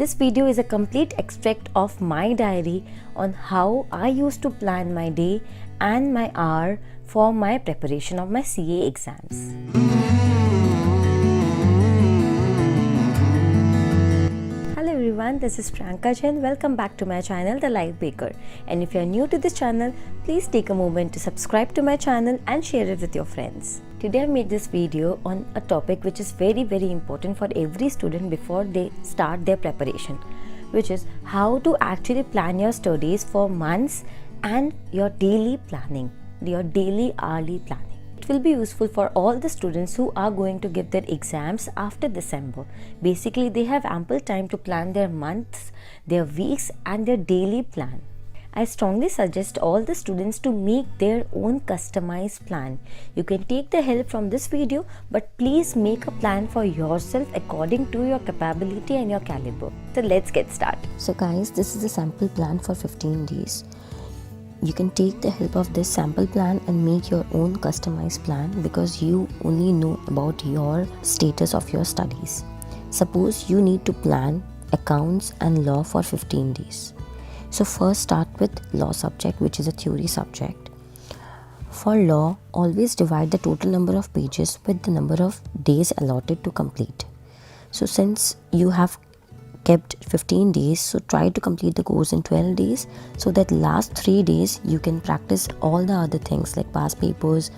This video is a complete extract of my diary on how I used to plan my day and my hour for my preparation of my CA exams. Hello everyone, this is Priyanka and welcome back to my channel The Life Baker. And if you are new to this channel, please take a moment to subscribe to my channel and share it with your friends. Today I made this video on a topic which is very important for every student before they start their preparation, which is how to actually plan your studies for months and your daily planning, your daily hourly planning. It will be useful for all the students who are going to give their exams after December. Basically, they have ample time to plan their months, their weeks and their daily plan. I strongly suggest all the students to make their own customized plan. You can take the help from this video, but please make a plan for yourself according to your capability and your caliber. So let's get started. So guys, this is a sample plan for 15 days. You can take the help of this sample plan and make your own customized plan because you only know about your status of your studies. Suppose you need to plan accounts and law for 15 days. So first start with law subject, which is a theory subject. For law, always divide the total number of pages with the number of days allotted to complete. So since you have kept 15 days, so try to complete the course in 12 days so that last 3 days you can practice all the other things like past papers,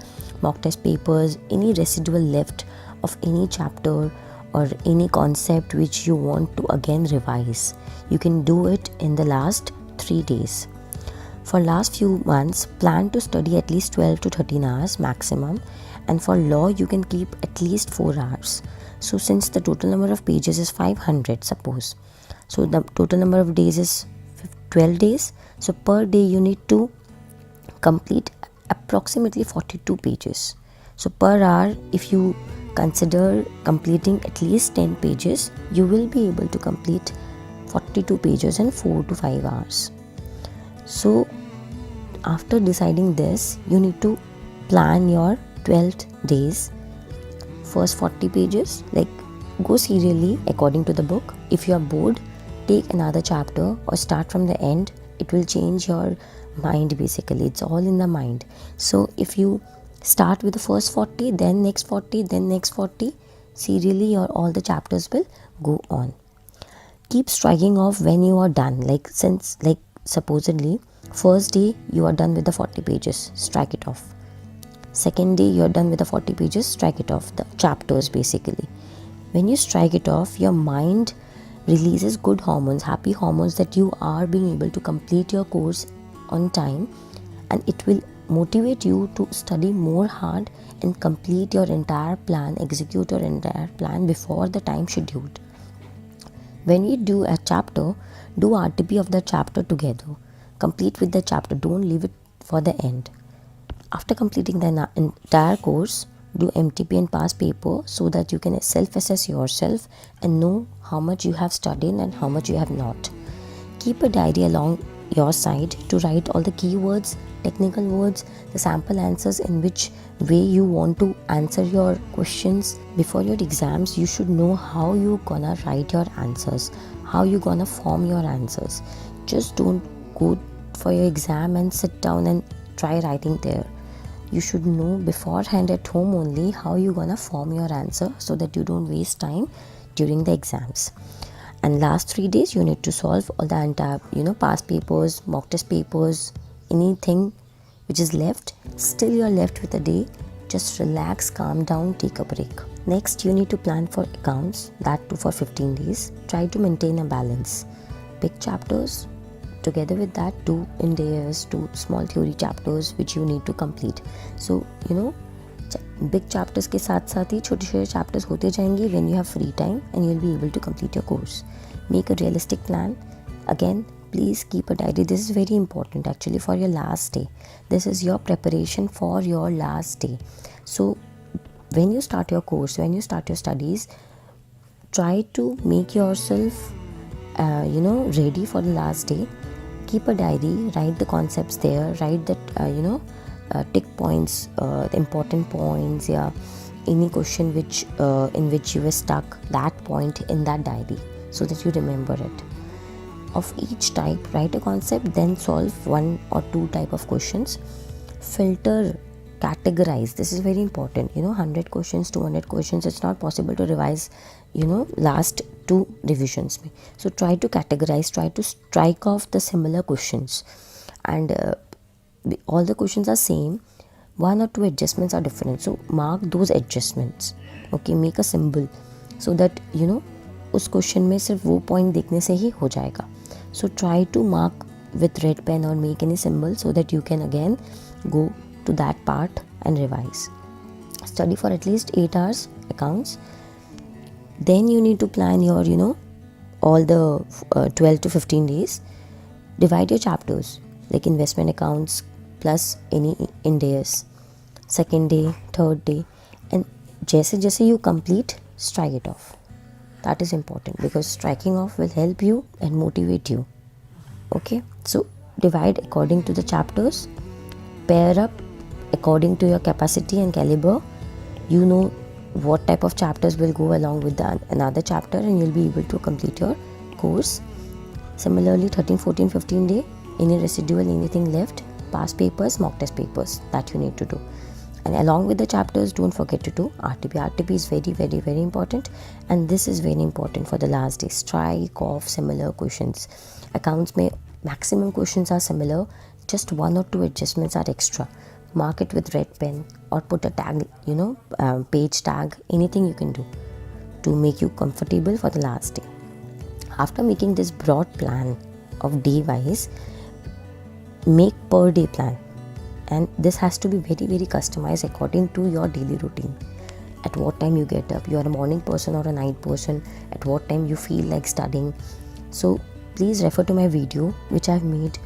mock test papers, any residual left of any chapter or any concept which you want to again revise. You can do it in the last 3 days. For last few months, plan to study at least 12 to 13 hours maximum, and for law you can keep at least 4 hours. So since the total number of pages is 500, suppose, so the total number of days is 12 days, so per day you need to complete approximately 42 pages. So per hour, if you consider completing at least 10 pages, you will be able to complete 42 pages in 4 to 5 hours. So after deciding this, you need to plan your 12th days. First 40 pages, like go serially according to the book. If you are bored, take another chapter or start from the end. It will change your mind basically. It's all in the mind. So if you start with the first 40, then next 40, then next 40, serially all the chapters will go on. Keep striking off when you are done. Like supposedly first day you are done with the 40 pages, strike it off. Second day you are done with the 40 pages, strike it off, the chapters basically. When you strike it off, your mind releases good hormones, happy hormones, that you are being able to complete your course on time, and it will motivate you to study more hard and complete your entire plan, execute your entire plan before the time scheduled. When you do a chapter, do RTP of the chapter together. Complete with the chapter, don't leave it for the end. After completing the entire course, do MTP and past paper so that you can self-assess yourself and know how much you have studied and how much you have not. Keep a diary along your side to write all the keywords, technical words, the sample answers, in which way you want to answer your questions. Before your exams, you should know how you gonna write your answers, how you gonna form your answers. Just don't go for your exam and sit down and try writing there. You should know beforehand at home only how you gonna form your answer so that you don't waste time during the exams. And last 3 days you need to solve all the entire past papers, mock test papers, anything which is left. Still you are left with a day. Just relax, calm down, take a break. Next, you need to plan for accounts, that too for 15 days. Try to maintain a balance. Big chapters, together with that, 2 in-days, 2 small theory chapters which you need to complete. So big chapters के साथ साथ ही छोटे chapters होते जाएंगे when you have free time, and you'll be able to complete your course. Make a realistic plan. Again, please keep a diary. This is very important actually for your last day. This is your preparation for your last day. So when you start your course, when you start your studies, try to make yourself ready for the last day. Keep a diary, write the concepts there, write that tick points, the important points, any question in which you were stuck, that point in that diary. so that you remember it. Of each type, write a concept, then solve 1 or 2 type of questions. Filter, categorize. This is very important. 100 questions, 200 questions, it's not possible to revise, last 2 revisions. So try to categorize, try to strike off the similar questions. And all the questions are same, 1 or 2 adjustments are different. So mark those adjustments. Okay, make a symbol so that उस question में सिर्फ वो point देखने से ही हो जाएगा. So try to mark with red pen or make any symbol so that you can again go to that part and revise. Study for at least 8 hours accounts. Then you need to plan your all the 12 to 15 days. Divide your chapters like investment accounts plus any Ind AS, second day, third day, and जैसे you complete, strike it off. That is important because striking off will help you and motivate you. Okay, so divide according to the chapters, pair up according to your capacity and caliber. You know what type of chapters will go along with another chapter, and you'll be able to complete your course. Similarly, 13, 14, 15 day, any residual, anything left, past papers, mock test papers that you need to do. And along with the chapters, don't forget to do RTP. RTP is very, very, very important, and this is very important for the last day. Strike off similar questions. Accounts may maximum questions are similar, just 1 or 2 adjustments are extra. Mark it with red pen or put a tag, page tag, anything you can do to make you comfortable for the last day. After making this broad plan of day wise, make per day plan. And this has to be very, very customized according to your daily routine. At what time you get up, you are a morning person or a night person, at what time you feel like studying. So please refer to my video which I have made,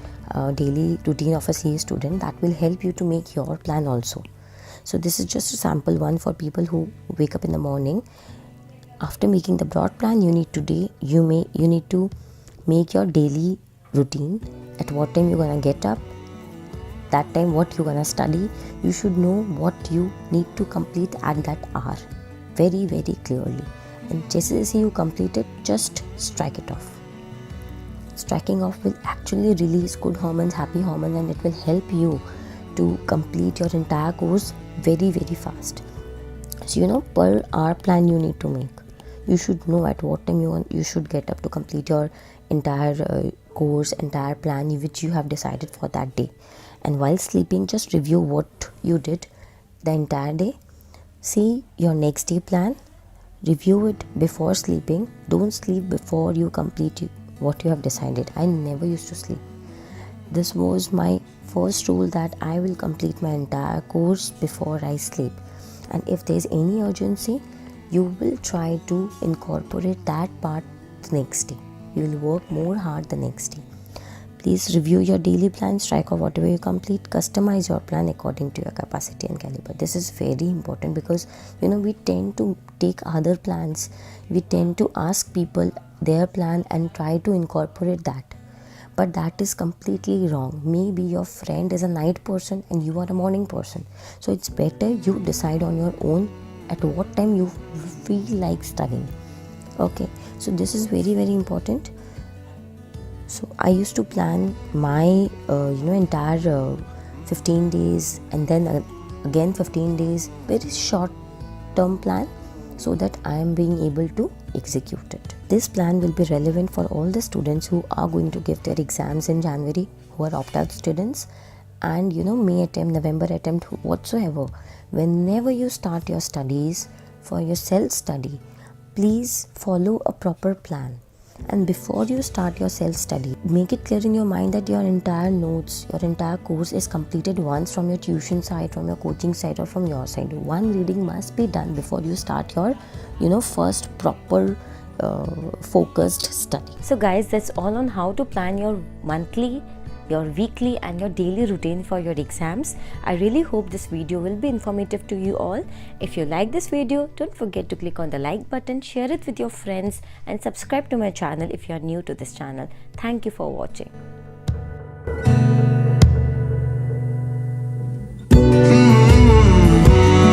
daily routine of a CA student, that will help you to make your plan also. So this is just a sample one for people who wake up in the morning. After making the broad plan, you need to make your daily routine. At what time you're gonna get up, that time what you're gonna study. You should know what you need to complete at that hour very, very clearly. And just you complete it, just strike it off. Striking off will actually release good hormones, happy hormones, and it will help you to complete your entire course very, very fast. So per hour plan you need to make. You should know at what time you should get up to complete your entire course, entire plan which you have decided for that day. And while sleeping, just review what you did the entire day. See your next day plan, review it before sleeping. Don't sleep before you complete what you have decided. I never used to sleep. This was my first rule, that I will complete my entire course before I sleep. And if there is any urgency, you will try to incorporate that part the next day. You will work more hard the next day. Please review your daily plan, strike off whatever you complete, customize your plan according to your capacity and caliber. This is very important because we tend to take other plans, we tend to ask people their plan and try to incorporate that. But that is completely wrong. Maybe your friend is a night person and you are a morning person. So it's better you decide on your own at what time you feel like studying. Okay, so this is very, very important. So I used to plan my entire 15 days and then again 15 days, very short term plan, so that I am being able to execute it. This plan will be relevant for all the students who are going to give their exams in January, who are opt-out students, and May attempt, November attempt, whatsoever. Whenever you start your studies for your self-study, please follow a proper plan. And before you start your self-study, make it clear in your mind that your entire notes, your entire course is completed once from your tuition side, from your coaching side, or from your side. One reading must be done before you start your, first proper focused study. So guys, that's all on how to plan your monthly, your weekly and your daily routine for your exams. I really hope this video will be informative to you all. If you like this video, don't forget to click on the like button, share it with your friends and subscribe to my channel if you are new to this channel. Thank you for watching.